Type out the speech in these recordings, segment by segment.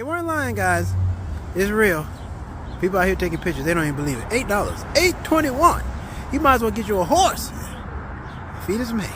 They weren't lying, guys. It's real. People out here taking pictures. They don't even believe it. $8. $8.21. You might as well get you a horse. Feed us May.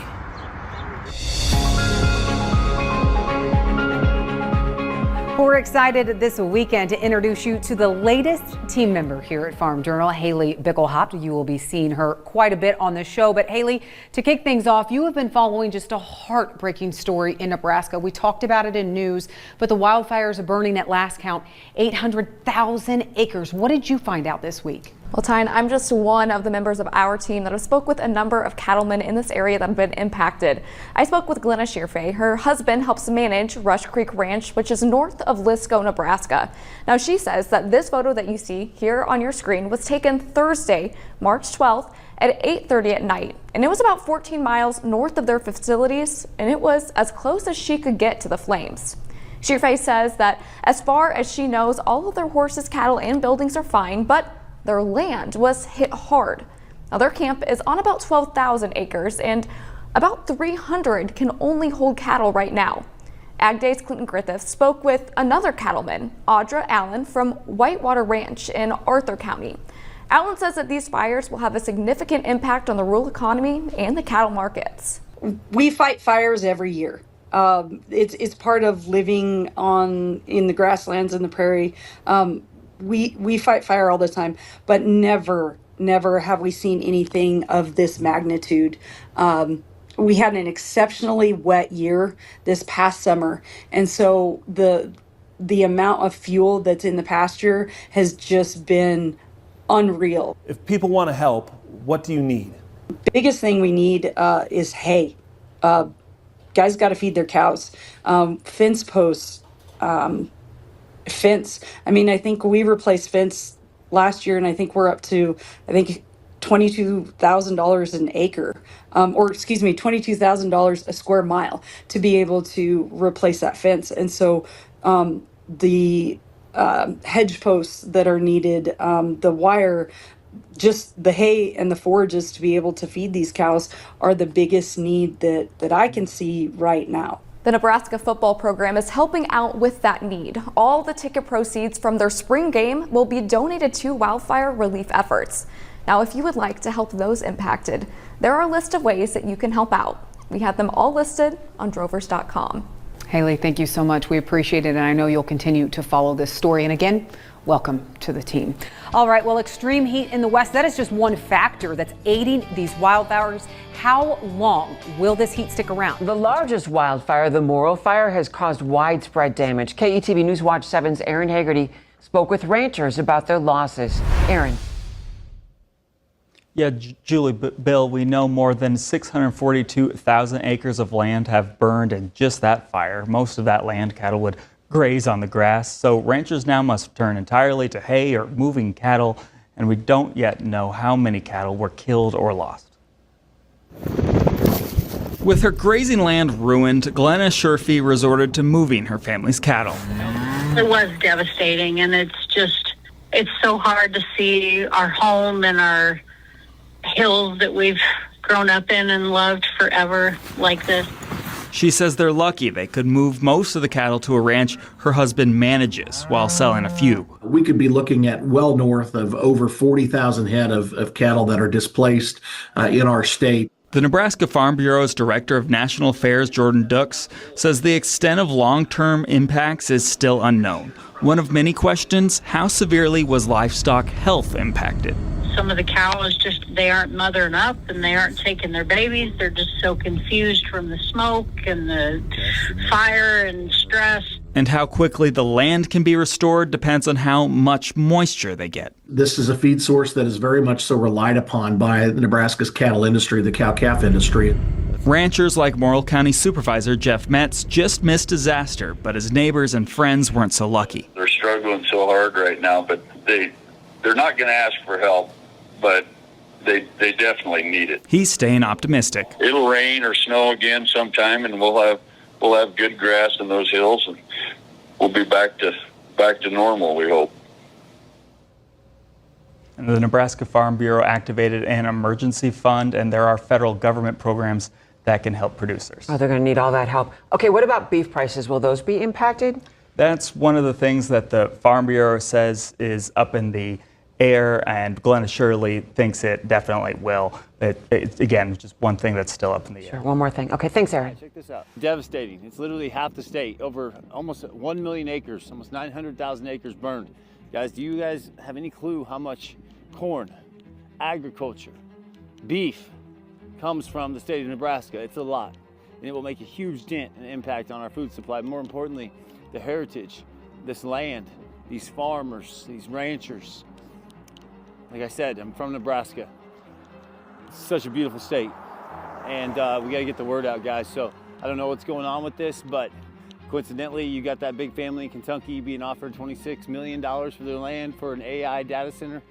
We're excited this weekend to introduce you to the latest team member here at Farm Journal, Haley Bickelhop. You will be seeing her quite a bit on the show. But Haley, to kick things off, you have been following just a heartbreaking story in Nebraska. We talked about it in news, but the wildfires are burning at last count 800,000 acres. What did you find out this week? Well, Tyne, I'm just one of the members of our team that have spoke with a number of cattlemen in this area that have been impacted. I spoke with Glenna Shearfay. Her husband helps manage Rush Creek Ranch, which is north of Lisco, Nebraska. Now, she says that this photo that you see here on your screen was taken Thursday, March 12th at 8:30 at night. And it was about 14 miles north of their facilities, and it was as close as she could get to the flames. Shearfay says that as far as she knows, all of their horses, cattle, and buildings are fine, but their land was hit hard. Now, their camp is on about 12,000 acres, and about 300 can only hold cattle right now. Ag Day's Clinton Griffith spoke with another cattleman, Audra Allen from Whitewater Ranch in Arthur County. Allen says that these fires will have a significant impact on the rural economy and the cattle markets. We fight fires every year. It's part of living in the grasslands and the prairie. We fight fire all the time, but never have we seen anything of this magnitude. We had an exceptionally wet year this past summer, and so the amount of fuel that's in the pasture has just been unreal. If people want to help, what do you need? The biggest thing we need is hay. Guys got to feed their cows. Fence posts. Fence. I mean, I think we replaced fence last year, and I think we're up to, $22,000 an acre, $22,000 a square mile to be able to replace that fence. And so the hedge posts that are needed, the wire, just the hay and the forages to be able to feed these cows are the biggest need that I can see right now. The Nebraska football program is helping out with that need. All the ticket proceeds from their spring game will be donated to wildfire relief efforts. Now, if you would like to help those impacted, there are a list of ways that you can help out. We have them all listed on drovers.com. Haley, thank you so much. We appreciate it, and I know you'll continue to follow this story. And again, welcome to the team. All right, well, extreme heat in the West, that is just one factor that's aiding these wildfires. How long will this heat stick around? The largest wildfire, the Morrow Fire, has caused widespread damage. KETV News Watch 7's Aaron Hagerty spoke with ranchers about their losses. Aaron. Yeah, Julie, Bill, we know more than 642,000 acres of land have burned in just that fire. Most of that land cattle would graze on the grass. So ranchers now must turn entirely to hay or moving cattle, and we don't yet know how many cattle were killed or lost. With her grazing land ruined, Glenna Shearfay resorted to moving her family's cattle. It was devastating, and it's so hard to see our home and our hills that we've grown up in and loved forever like this. She says they're lucky they could move most of the cattle to a ranch her husband manages while selling a few. We could be looking at well north of over 40,000 head of cattle that are displaced in our state. The Nebraska Farm Bureau's Director of National Affairs, Jordan Dux, says the extent of long-term impacts is still unknown. One of many questions, how severely was livestock health impacted? Some of the cows they aren't mothering up and they aren't taking their babies. They're just so confused from the smoke and the fire and stress. And how quickly the land can be restored depends on how much moisture they get. This is a feed source that is very much so relied upon by Nebraska's cattle industry, the cow-calf industry. Ranchers like Morrill County Supervisor Jeff Metz just missed disaster, but his neighbors and friends weren't so lucky. They're struggling so hard right now, but they're not going to ask for help, but they definitely need it. He's staying optimistic. It'll rain or snow again sometime, and we'll have good grass in those hills, and we'll be back to normal, we hope. And the Nebraska Farm Bureau activated an emergency fund, and there are federal government programs that can help producers. Oh, they're going to need all that help. Okay, what about beef prices? Will those be impacted? That's one of the things that the Farm Bureau says is up in the air, and Glenna Shirley thinks it definitely will. It's again, just one thing that's still up in the air. One more thing. Okay, thanks, Aaron. Check this out. Devastating. It's literally half the state, over almost 1 million acres, almost 900,000 acres burned. Guys, do you guys have any clue how much corn, agriculture, beef comes from the state of Nebraska? It's a lot, and it will make a huge dent and impact on our food supply. More importantly, the heritage, this land, these farmers, these ranchers. Like I said, I'm from Nebraska. It's such a beautiful state, and we got to get the word out, guys. So I don't know what's going on with this, but coincidentally, you got that big family in Kentucky being offered $26 million for their land for an AI data center.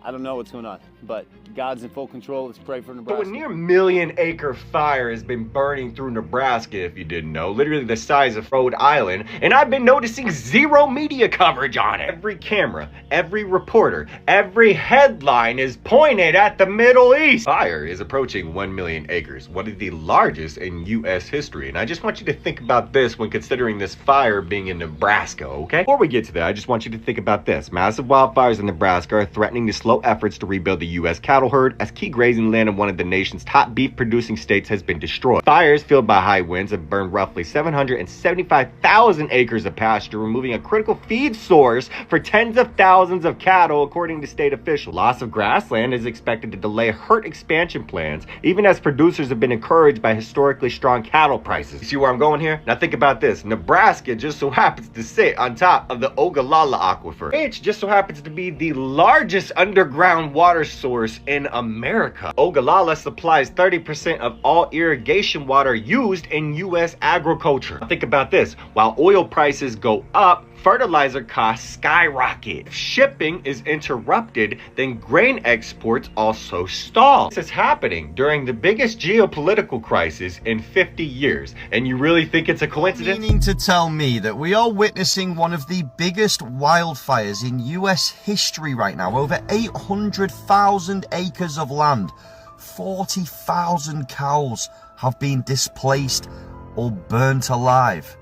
I don't know what's going on, but God's in full control. Let's pray for Nebraska. So a near million-acre fire has been burning through Nebraska, if you didn't know, literally the size of Rhode Island, and I've been noticing zero media coverage on it. Every camera, every reporter, every headline is pointed at the Middle East. Fire is approaching 1 million acres, one of the largest in U.S. history, and I just want you to think about this when considering this fire being in Nebraska, okay? Before we get to that, I just want you to think about this. Massive wildfires in Nebraska are threatening to slow efforts to rebuild the U.S. cattle herd, as key grazing land in one of the nation's top beef-producing states has been destroyed. Fires fueled by high winds have burned roughly 775,000 acres of pasture, removing a critical feed source for tens of thousands of cattle, according to state officials. Loss of grassland is expected to delay herd expansion plans, even as producers have been encouraged by historically strong cattle prices. You see where I'm going here? Now think about this. Nebraska just so happens to sit on top of the Ogallala Aquifer, which just so happens to be the largest underground water source in America. Ogallala supplies 30% of all irrigation water used in U.S. agriculture. Think about this. While oil prices go up, fertilizer costs skyrocket. If shipping is interrupted, then grain exports also stall. This is happening during the biggest geopolitical crisis in 50 years. And you really think it's a coincidence? Meaning to tell me that we are witnessing one of the biggest wildfires in US history right now. Over 800,000 acres of land. 40,000 cows have been displaced or burnt alive.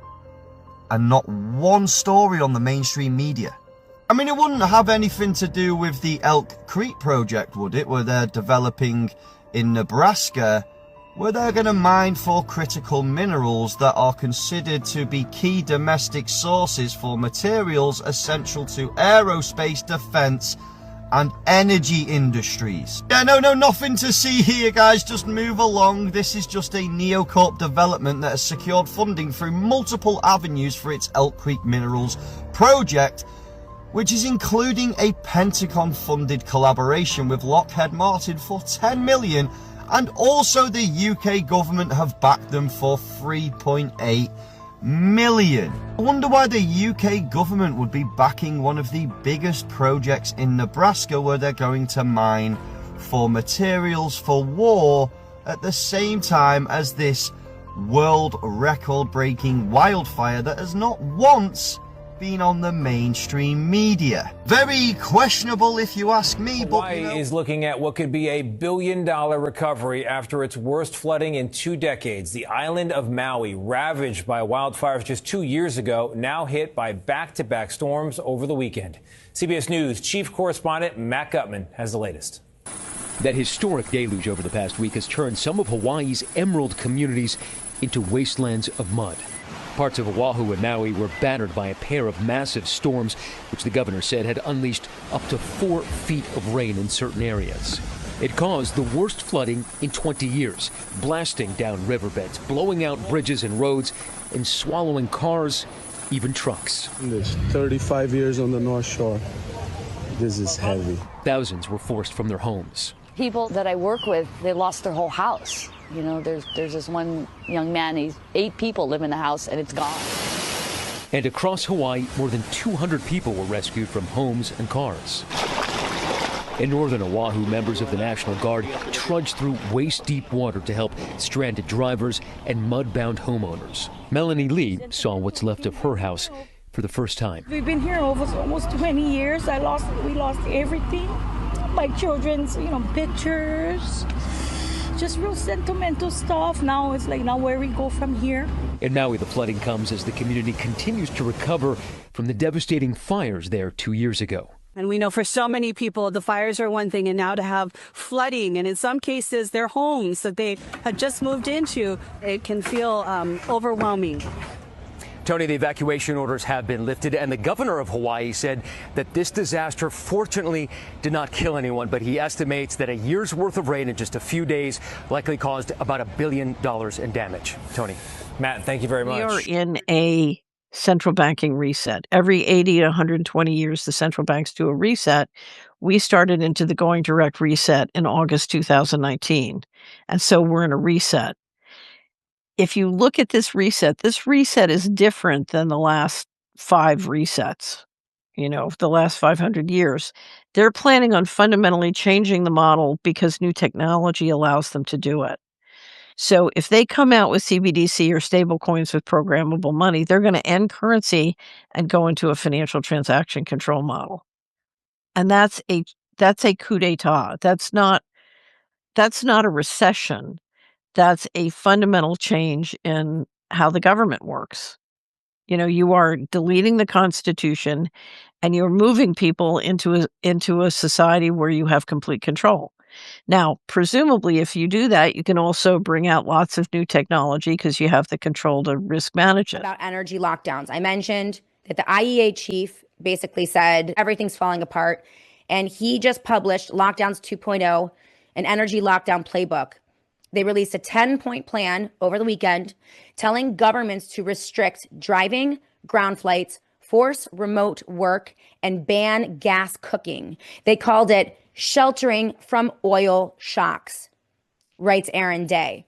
And not one story on the mainstream media. I mean, it wouldn't have anything to do with the Elk Creek project, would it? Where they're developing in Nebraska, where they're going to mine for critical minerals that are considered to be key domestic sources for materials essential to aerospace, defense, and energy industries. Yeah, no, nothing to see here, guys. Just move along. This is just a NeoCorp development that has secured funding through multiple avenues for its Elk Creek Minerals project, which is including a Pentagon-funded collaboration with Lockheed Martin for $10 million, and also the UK government have backed them for $3.8 million. I wonder why the UK government would be backing one of the biggest projects in Nebraska, where they're going to mine for materials for war at the same time as this world record-breaking wildfire that has not once been on the mainstream media. Very questionable if you ask me. Hawaii is looking at what could be a billion-dollar recovery after its worst flooding in 2 decades. The island of Maui, ravaged by wildfires just 2 years ago, now hit by back-to-back storms over the weekend. CBS News chief correspondent Matt Gutman has the latest. That historic deluge over the past week has turned some of Hawaii's emerald communities into wastelands of mud. Parts of Oahu and Maui were battered by a pair of massive storms, which the governor said had unleashed up to 4 feet of rain in certain areas. It caused the worst flooding in 20 years, blasting down riverbeds, blowing out bridges and roads, and swallowing cars, even trucks. There's 35 years on the North Shore. This is heavy. Thousands were forced from their homes. People that I work with, they lost their whole house. You know, there's this one young man, 8 people live in the house, and it's gone. And across Hawaii, more than 200 people were rescued from homes and cars. In northern Oahu, members of the National Guard trudged through waist-deep water to help stranded drivers and mud-bound homeowners. Melanie Lee saw what's left of her house for the first time. We've been here almost 20 years. We lost everything. My children's, pictures. Just real sentimental stuff. Now it's like, now where we go from here. In Maui, the flooding comes as the community continues to recover from the devastating fires there 2 years ago. And we know for so many people, the fires are one thing, and now to have flooding, and in some cases, their homes that they had just moved into, it can feel overwhelming. Tony, the evacuation orders have been lifted, and the governor of Hawaii said that this disaster fortunately did not kill anyone, but he estimates that a year's worth of rain in just a few days likely caused about $1 billion in damage. Tony. Matt, thank you very much. We are in a central banking reset. Every 80 to 120 years, the central banks do a reset. We started into the going direct reset in August 2019. And so we're in a reset. If you look at this reset is different than the last 5 resets, the last 500 years. They're planning on fundamentally changing the model because new technology allows them to do it. So if they come out with CBDC or stable coins with programmable money, they're going to end currency and go into a financial transaction control model. And that's a coup d'etat. That's not a recession. That's a fundamental change in how the government works. You are deleting the Constitution and you're moving people into a society where you have complete control. Now, presumably, if you do that, you can also bring out lots of new technology because you have the control to risk manage it. About energy lockdowns. I mentioned that the IEA chief basically said everything's falling apart, and he just published Lockdowns 2.0, an energy lockdown playbook. They released a 10-point plan over the weekend telling governments to restrict driving, ground flights, force remote work, and ban gas cooking. They called it sheltering from oil shocks, writes Aaron Day.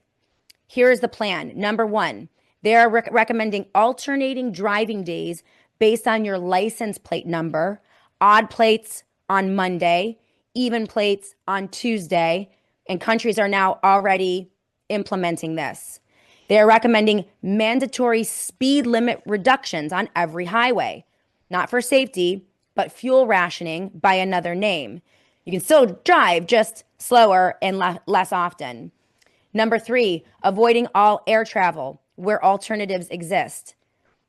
Here is the plan. Number 1, they are recommending alternating driving days based on your license plate number, odd plates on Monday, even plates on Tuesday, and countries are now already implementing this. They are recommending mandatory speed limit reductions on every highway, not for safety, but fuel rationing by another name. You can still drive, just slower and less often. Number 3, avoiding all air travel where alternatives exist.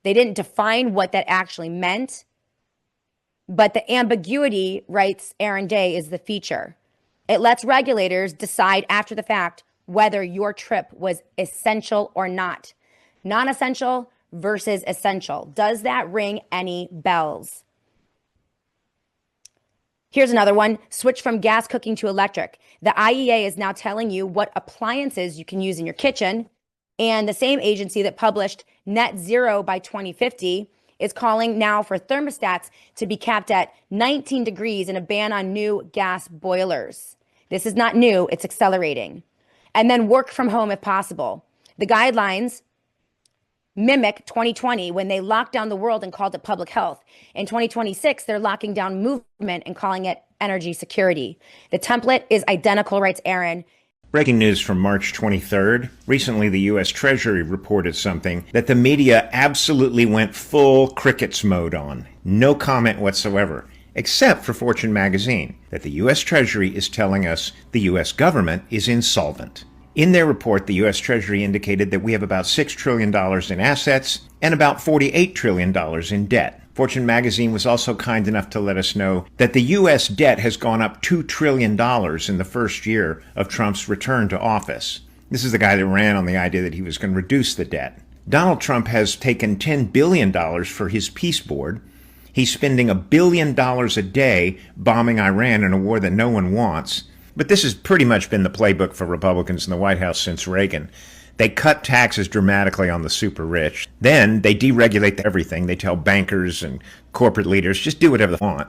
They didn't define what that actually meant, but the ambiguity, writes Aaron Day, is the feature. It lets regulators decide after the fact whether your trip was essential or not. Non-essential versus essential. Does that ring any bells? Here's another one. Switch from gas cooking to electric. The IEA is now telling you what appliances you can use in your kitchen. And the same agency that published net zero by 2050 is calling now for thermostats to be capped at 19 degrees and a ban on new gas boilers. This is not new, it's accelerating. And then work from home if possible. The guidelines mimic 2020 when they locked down the world and called it public health. In 2026, they're locking down movement and calling it energy security. The template is identical, writes Aaron. Breaking news from March 23rd. Recently, the U.S. Treasury reported something that the media absolutely went full crickets mode on. No comment whatsoever, except for Fortune magazine, that the U.S. Treasury is telling us the U.S. government is insolvent. In their report, the U.S. Treasury indicated that we have about $6 trillion in assets and about $48 trillion in debt. Fortune magazine was also kind enough to let us know that the U.S. debt has gone up $2 trillion in the first year of Trump's return to office. This is the guy that ran on the idea that he was going to reduce the debt. Donald Trump has taken $10 billion for his peace board. He's spending $1 billion a day bombing Iran in a war that no one wants. But this has pretty much been the playbook for Republicans in the White House since Reagan. They cut taxes dramatically on the super rich. Then they deregulate everything. They tell bankers and corporate leaders, just do whatever they want.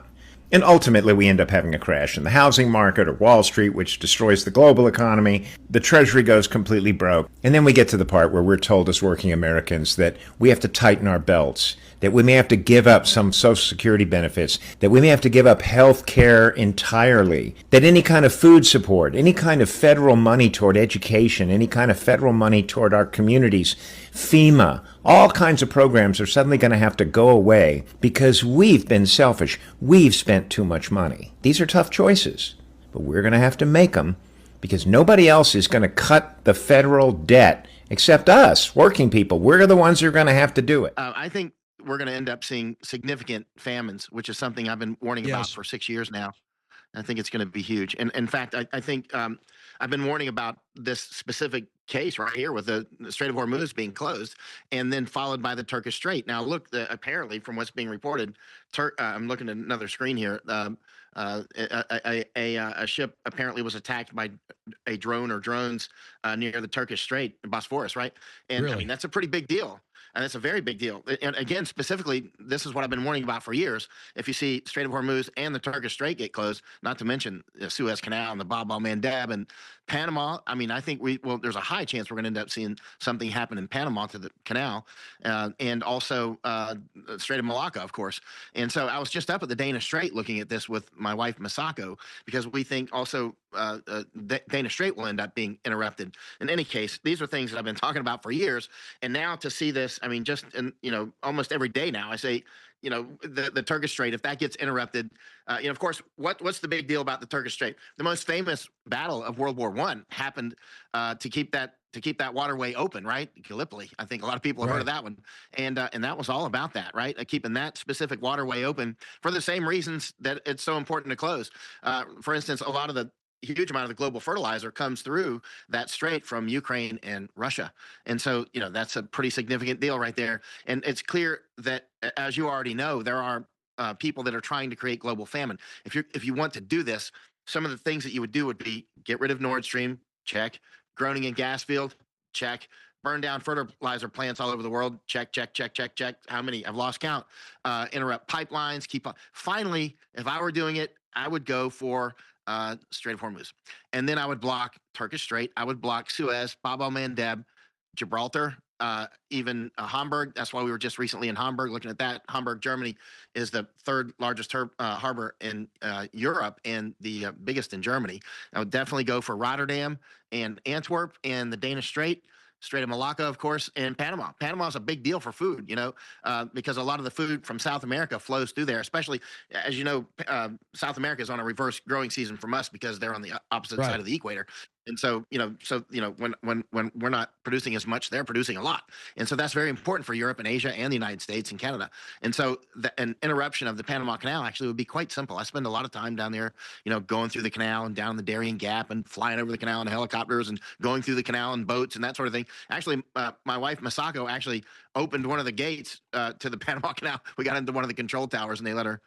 And ultimately, we end up having a crash in the housing market or Wall Street, which destroys the global economy. The Treasury goes completely broke. And then we get to the part where we're told as working Americans that we have to tighten our belts, that we may have to give up some Social Security benefits, that we may have to give up health care entirely, that any kind of food support, any kind of federal money toward education, any kind of federal money toward our communities, FEMA, all kinds of programs are suddenly going to have to go away because we've been selfish. We've spent too much money. These are tough choices, but we're going to have to make them because nobody else is going to cut the federal debt except us, working people. We're the ones who are going to have to do it. I think we're going to end up seeing significant famines, which is something I've been warning about for 6 years now. I think it's going to be huge. And in fact, I think I've been warning about this specific case right here with the Strait of Hormuz being closed and then followed by the Turkish Strait. Now, look, apparently from what's being reported, I'm looking at another screen here. A ship apparently was attacked by a drone or drones near the Turkish Strait, Bosphorus, right? And I mean, that's a pretty big deal. And it's a very big deal. And again, specifically, this is what I've been warning about for years. If you see Strait of Hormuz and the Turkish Strait get closed, not to mention the Suez Canal and the Bab el-Mandeb and Panama, I mean, I think there's a high chance we're going to end up seeing something happen in Panama to the canal, and also Strait of Malacca, of course. And so I was just up at the Danish Strait looking at this with my wife, Masako, because we think also Danish Strait will end up being interrupted. In any case, these are things that I've been talking about for years. And now to see this, I mean, just in, almost every day now, I say, the Turkish Strait, if that gets interrupted, of course, what's the big deal about the Turkish Strait? The most famous battle of World War I happened to keep that waterway open, right? Gallipoli. I think a lot of people have heard of that one. And that was all about that, right? Keeping that specific waterway open for the same reasons that it's so important to close. For instance, huge amount of the global fertilizer comes through that strait from Ukraine and Russia. And so, that's a pretty significant deal right there. And it's clear that, as you already know, there are people that are trying to create global famine. If you want to do this, some of the things that you would do would be get rid of Nord Stream, check. Groningen gas field, check. Burn down fertilizer plants all over the world, check. How many? I've lost count. Interrupt pipelines, keep on. Finally, if I were doing it, I would go for Strait of Hormuz. And then I would block Turkish Strait. I would block Suez, Bab el-Mandeb, Gibraltar, even Hamburg. That's why we were just recently in Hamburg looking at that. Hamburg, Germany is the third largest harbor in Europe and the biggest in Germany. I would definitely go for Rotterdam and Antwerp and the Danish Strait. Strait of Malacca, of course, and Panama. Panama is a big deal for food, because a lot of the food from South America flows through there, especially, as you know, South America is on a reverse growing season from us because they're on the opposite side of the equator. And so, when we're not producing as much, they're producing a lot. And so that's very important for Europe and Asia and the United States and Canada. And so an interruption of the Panama Canal actually would be quite simple. I spend a lot of time down there, going through the canal and down the Darien Gap and flying over the canal in helicopters and going through the canal in boats and that sort of thing. Actually, my wife, Masako, actually opened one of the gates to the Panama Canal. We got into one of the control towers and they let her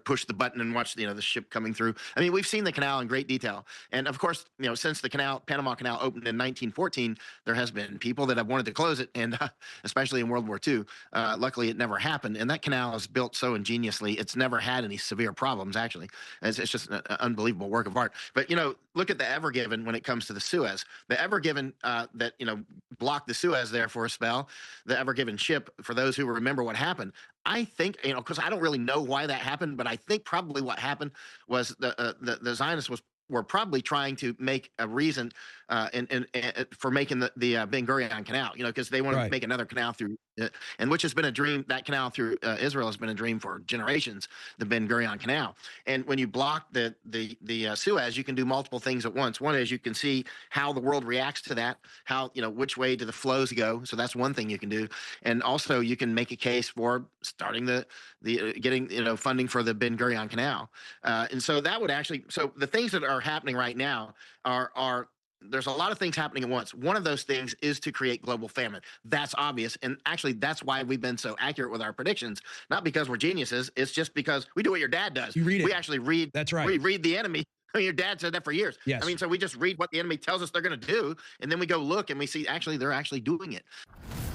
push the button and watch, the ship coming through. I mean, we've seen the canal in great detail. And of course, since the Panama Canal opened in 1914, there has been people that have wanted to close it. And especially in World War II, luckily it never happened. And that canal is built so ingeniously. It's never had any severe problems, actually. It's just an unbelievable work of art. But, look at the Ever Given when it comes to the Suez. The Ever Given that, blocked the Suez there for a spell, the Ever Given ship, for those who remember what happened, I think, because I don't really know why that happened, but I think probably what happened was the Zionists were probably trying to make a reason for making the Ben Gurion Canal, because they want to make another canal through, and which has been a dream. That canal through Israel has been a dream for generations, the Ben Gurion Canal. And when you block the Suez, you can do multiple things at once. One is you can see how the world reacts to that, how, which way do the flows go. So that's one thing you can do. And also you can make a case for starting getting funding for the Ben Gurion Canal. And so that would actually, so the things that are happening right now are there's a lot of things happening at once. One of those things is to create global famine. That's obvious. And actually, that's why we've been so accurate with our predictions. Not because we're geniuses. It's just because we do what your dad does. You read it. We actually read. That's right. We read the enemy. I mean, your dad said that for years. Yes. I mean, so we just read what the enemy tells us they're going to do. And then we go look and we see they're actually doing it.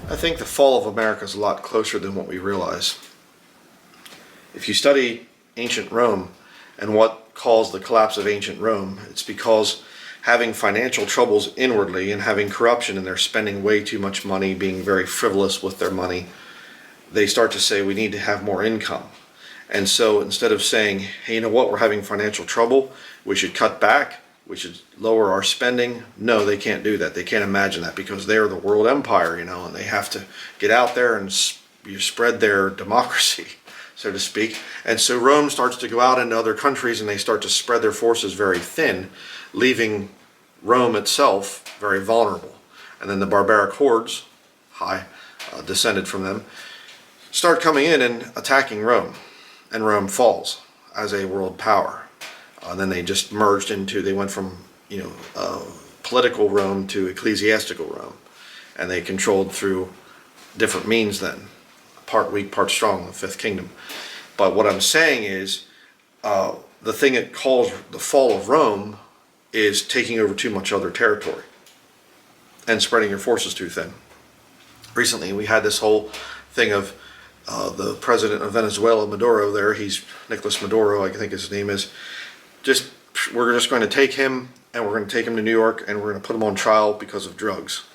I think the fall of America is a lot closer than what we realize. If you study ancient Rome and what caused the collapse of ancient Rome, it's because having financial troubles inwardly and having corruption and they're spending way too much money, being very frivolous with their money, they start to say we need to have more income. And so instead of saying, hey, you know what, we're having financial trouble, we should cut back, we should lower our spending. No, they can't do that. They can't imagine that because they're the world empire, and they have to get out there and spread their democracy, so to speak. And so Rome starts to go out into other countries and they start to spread their forces very thin, leaving Rome itself very vulnerable. and then the barbaric hordes, descended from them, start coming in and attacking Rome, and Rome falls as a world power. Then they just merged into, they went from, political Rome to ecclesiastical Rome, and they controlled through different means then, part weak, part strong, the fifth kingdom. But what I'm saying is, the thing that calls the fall of Rome is taking over too much other territory and spreading your forces too thin. Recently, we had this whole thing of the president of Venezuela, Maduro there, he's Nicolas Maduro, I think his name is, we're just going to take him and we're going to take him to New York and we're going to put him on trial because of drugs.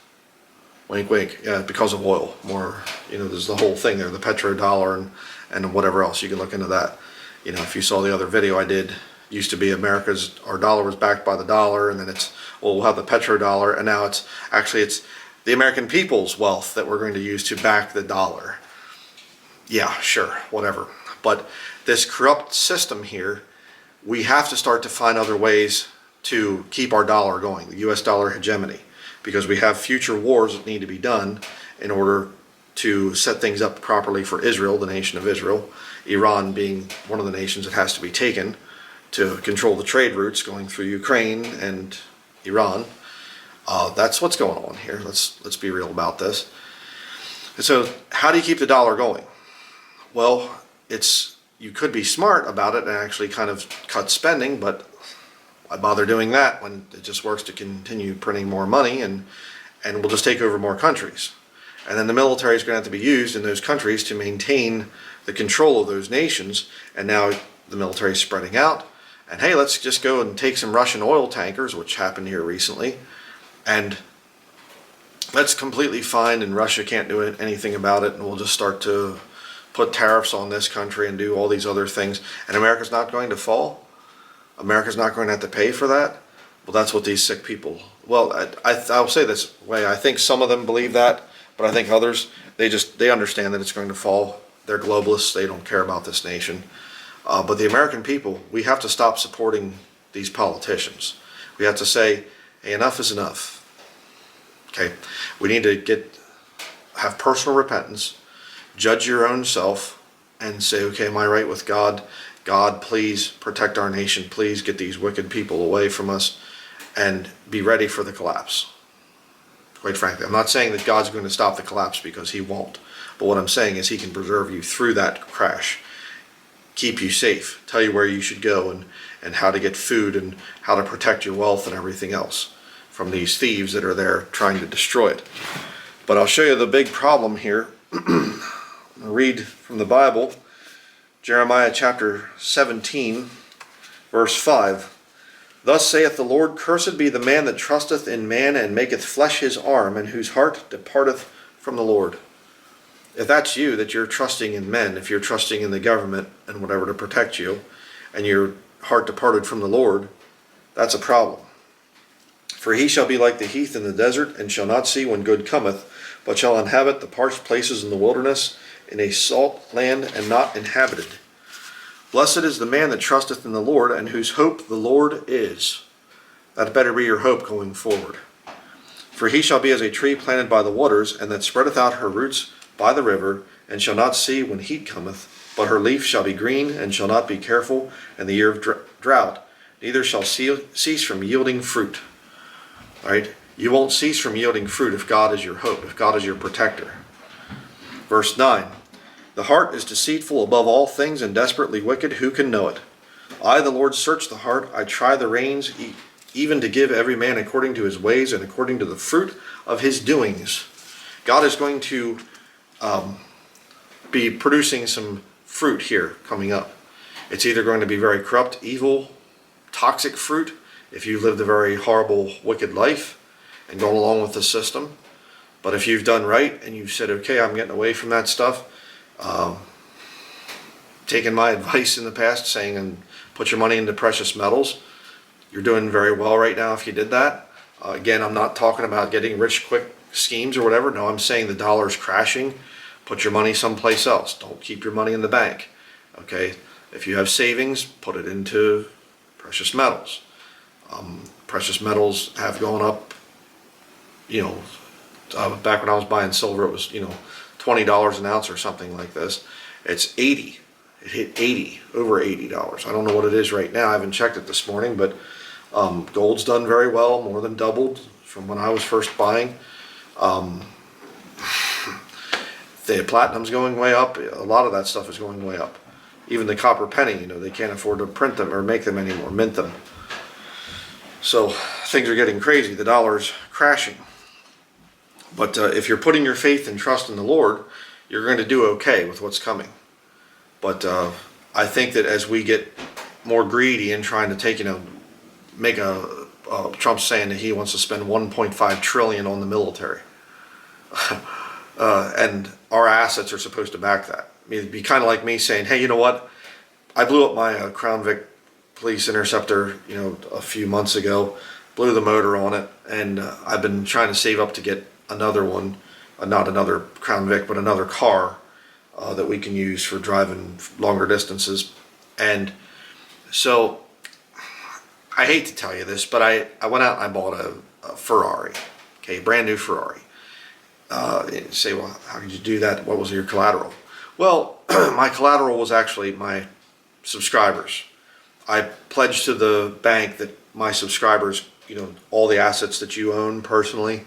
Wink, wink. Yeah, because of oil. More, there's the whole thing there, the petrodollar and whatever else. You can look into that. If you saw the other video I did, used to be our dollar was backed by the dollar, and then we'll have the petrodollar, and now it's the American people's wealth that we're going to use to back the dollar. Yeah, sure, whatever. But this corrupt system here, we have to start to find other ways to keep our dollar going, the US dollar hegemony, because we have future wars that need to be done in order to set things up properly for Israel, the nation of Israel, Iran being one of the nations that has to be taken to control the trade routes going through Ukraine and Iran. That's what's going on here. Let's be real about this. And so how do you keep the dollar going? Well, you could be smart about it and actually kind of cut spending, but why bother doing that when it just works to continue printing more money and we'll just take over more countries. And then the military is going to have to be used in those countries to maintain the control of those nations. And now the military is spreading out. And hey, let's just go and take some Russian oil tankers, which happened here recently, and let's completely fine, and Russia can't do anything about it, and we'll just start to put tariffs on this country and do all these other things. And America's not going to fall? America's not going to have to pay for that? Well, that's what these sick people, I'll say this way, I think some of them believe that, but I think others, they understand that it's going to fall. They're globalists, they don't care about this nation. But the American people, we have to stop supporting these politicians. We have to say, hey, enough is enough. Okay, we need to have personal repentance, judge your own self, and say, okay, am I right with God? God, please protect our nation. Please get these wicked people away from us, and be ready for the collapse. Quite frankly, I'm not saying that God's going to stop the collapse, because he won't. But what I'm saying is he can preserve you through that crash, keep you safe, tell you where you should go and how to get food and how to protect your wealth and everything else from these thieves that are there trying to destroy it. But I'll show you the big problem here. I'll read from the Bible, Jeremiah chapter 17, verse 5. Thus saith the Lord, cursed be the man that trusteth in man and maketh flesh his arm, and whose heart departeth from the Lord. If that's you, that you're trusting in men, if you're trusting in the government and whatever to protect you, and your heart departed from the Lord, that's a problem. For he shall be like the heath in the desert, and shall not see when good cometh, but shall inhabit the parched places in the wilderness, in a salt land and not inhabited. Blessed is the man that trusteth in the Lord, and whose hope the Lord is. That better be your hope going forward. For he shall be as a tree planted by the waters, and that spreadeth out her roots by the river, and shall not see when heat cometh, but her leaf shall be green, and shall not be careful in the year of drought, neither shall cease from yielding fruit. All right? You won't cease from yielding fruit if God is your hope, if God is your protector. Verse 9. The heart is deceitful above all things and desperately wicked. Who can know it? I, the Lord, search the heart. I try the reins, even to give every man according to his ways and according to the fruit of his doings. God is going to be producing some fruit here coming up. It's either going to be very corrupt, evil, toxic fruit, if you lived a very horrible, wicked life and gone along with the system. But if you've done right and you've said, okay, I'm getting away from that stuff, taken my advice in the past saying, and put your money into precious metals, you're doing very well right now if you did that. Again, I'm not talking about getting rich quick schemes or whatever. No, I'm saying the dollar's crashing. Put your money someplace else. Don't keep your money in the bank. Okay? If you have savings, put it into precious metals. Precious metals have gone up, back when I was buying silver, it was, $20 an ounce or something like this. It's 80. It hit 80, over $80. I don't know what it is right now. I haven't checked it this morning, but gold's done very well, more than doubled from when I was first buying. The platinum's going way up. A lot of that stuff is going way up. Even the copper penny, they can't afford to print them or make them anymore, mint them. So things are getting crazy. The dollar's crashing. But if you're putting your faith and trust in the Lord, you're going to do okay with what's coming. But I think that as we get more greedy and trying to take, make Trump's saying that he wants to spend 1.5 trillion on the military. And our assets are supposed to back that. I mean, it'd be kind of like me saying, hey, you know what? I blew up my Crown Vic police interceptor, a few months ago, blew the motor on it, and I've been trying to save up to get another one, not another Crown Vic, but another car that we can use for driving longer distances. And so I hate to tell you this, but I went out and I bought a Ferrari, okay, brand new Ferrari. You say, well, how could you do that? What was your collateral? Well, my collateral was actually my subscribers. I pledged to the bank that my subscribers, all the assets that you own personally,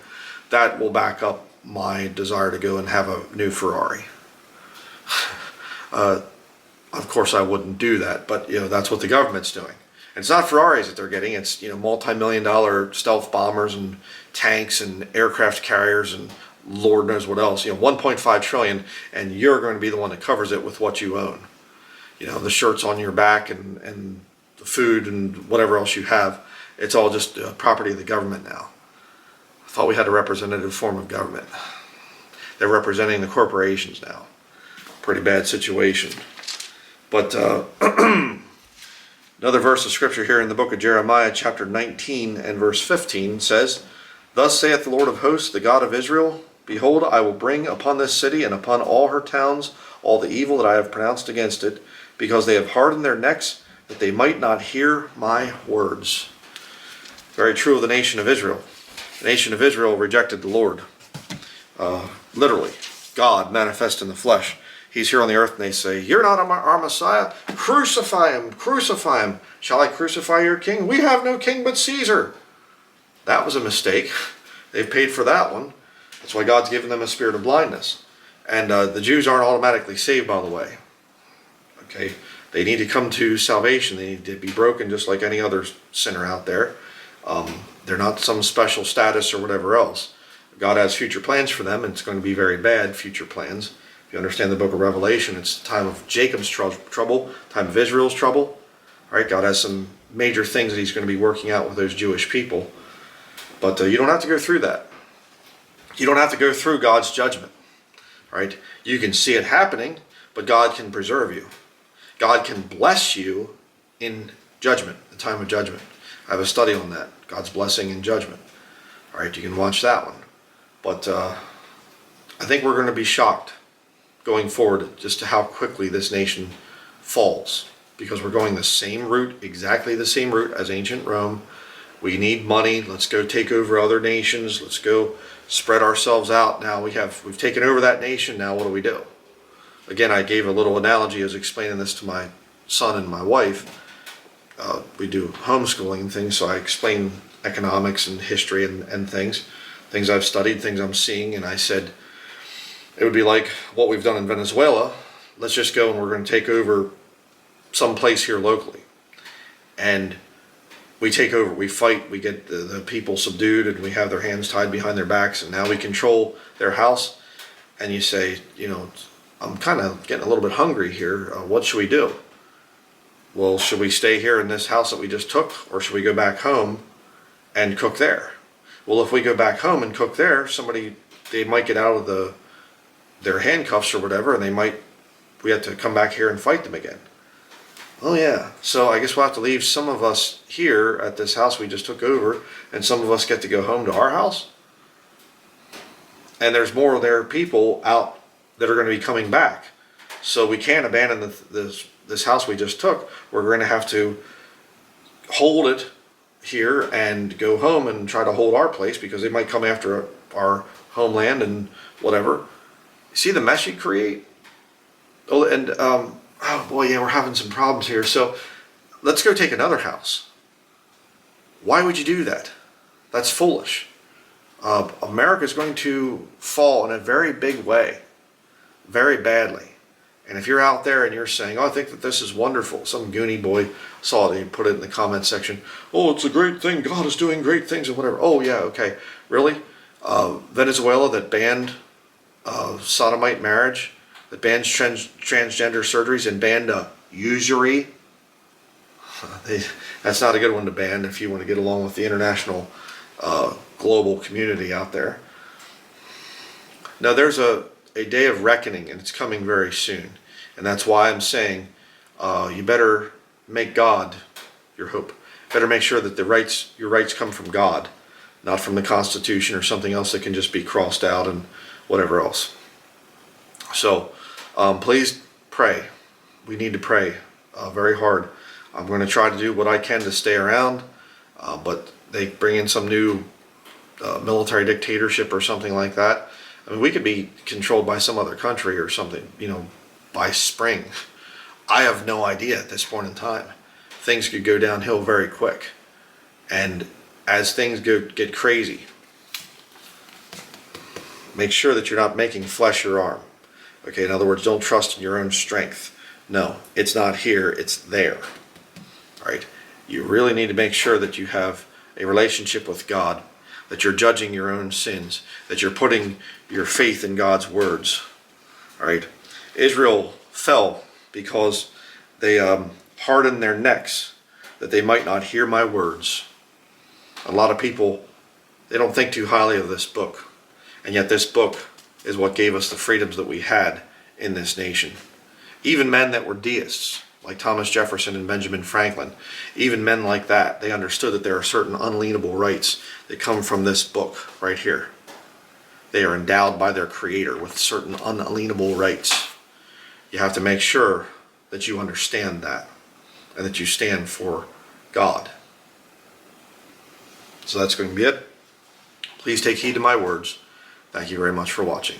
that will back up my desire to go and have a new Ferrari. Of course, I wouldn't do that, but that's what the government's doing. And it's not Ferraris that they're getting; it's multi-million-dollar stealth bombers and tanks and aircraft carriers and Lord knows what else. 1.5 trillion, and you're going to be the one that covers it with what you own. The shirts on your back and the food and whatever else you have. It's all just property of the government now. I thought we had a representative form of government. They're representing the corporations now. Pretty bad situation. But another verse of scripture here in the book of Jeremiah, chapter 19 and verse 15 says, "Thus saith the Lord of hosts, the God of Israel, Behold, I will bring upon this city and upon all her towns all the evil that I have pronounced against it, because they have hardened their necks, that they might not hear my words." Very true of the nation of Israel. The nation of Israel rejected the Lord. Literally, God manifest in the flesh. He's here on the earth, and they say, "You're not our Messiah. Crucify him, crucify him. Shall I crucify your king? We have no king but Caesar." That was a mistake. They've paid for that one. That's why God's given them a spirit of blindness. And the Jews aren't automatically saved, by the way. Okay, they need to come to salvation. They need to be broken just like any other sinner out there. They're not some special status or whatever else. God has future plans for them, and it's going to be very bad future plans. If you understand the book of Revelation, it's the time of Jacob's trouble, time of Israel's trouble. All right, God has some major things that he's going to be working out with those Jewish people. But you don't have to go through that. You don't have to go through God's judgment. Right? You can see it happening, but God can preserve you. God can bless you in judgment, the time of judgment. I have a study on that, God's blessing in judgment. All right, you can watch that one. But I think we're going to be shocked going forward just to how quickly this nation falls, because we're going the same route, exactly the same route as ancient Rome. We need money. Let's go take over other nations. Let's go spread ourselves out. Now we've taken over that nation. Now what do we do? Again, I gave a little analogy as explaining this to my son and my wife. We do homeschooling and things, so I explain economics and history and things I've studied, things I'm seeing, and I said it would be like what we've done in Venezuela. Let's just go and we're going to take over some place here locally. And we take over, we fight, we get the people subdued, and we have their hands tied behind their backs, and now we control their house. And you say, I'm kind of getting a little bit hungry here. What should we do? Well, should we stay here in this house that we just took, or should we go back home and cook there? Well, if we go back home and cook there, they might get out of their handcuffs or whatever, and we have to come back here and fight them again. Oh yeah, so I guess we'll have to leave some of us here at this house we just took over, and some of us get to go home to our house. And there's more of their people out that are going to be coming back. So we can't abandon this house we just took. We're going to have to hold it here and go home and try to hold our place, because they might come after our homeland and whatever. See the mess you create? Oh, and oh boy, yeah, we're having some problems here. So let's go take another house. Why would you do that? That's foolish. America is going to fall in a very big way, very badly. And if you're out there and you're saying, oh, I think that this is wonderful, some goony boy saw it and he put it in the comment section, oh, it's a great thing, God is doing great things and whatever. Oh yeah, okay, really? Venezuela that banned sodomite marriage, that bans transgender surgeries and banned usury. That's not a good one to ban if you want to get along with the international global community out there. Now there's a day of reckoning, and it's coming very soon. And that's why I'm saying you better make God your hope. Better make sure that your rights come from God, not from the Constitution or something else that can just be crossed out and whatever else. So please pray. We need to pray very hard. I'm going to try to do what I can to stay around, but they bring in some new military dictatorship or something like that. I mean, we could be controlled by some other country or something, by spring. I have no idea at this point in time. Things could go downhill very quick. And as things get crazy, make sure that you're not making flesh your arm. Okay, in other words, don't trust in your own strength. No, it's not here, it's there. All right? You really need to make sure that you have a relationship with God, that you're judging your own sins, that you're putting your faith in God's words. All right? Israel fell because they hardened their necks that they might not hear my words. A lot of people, they don't think too highly of this book. And yet this book is what gave us the freedoms that we had in this nation. Even men that were deists, like Thomas Jefferson and Benjamin Franklin, even men like that, they understood that there are certain unalienable rights that come from this book right here. They are endowed by their Creator with certain unalienable rights. You have to make sure that you understand that and that you stand for God. So that's going to be it. Please take heed to my words. Thank you very much for watching.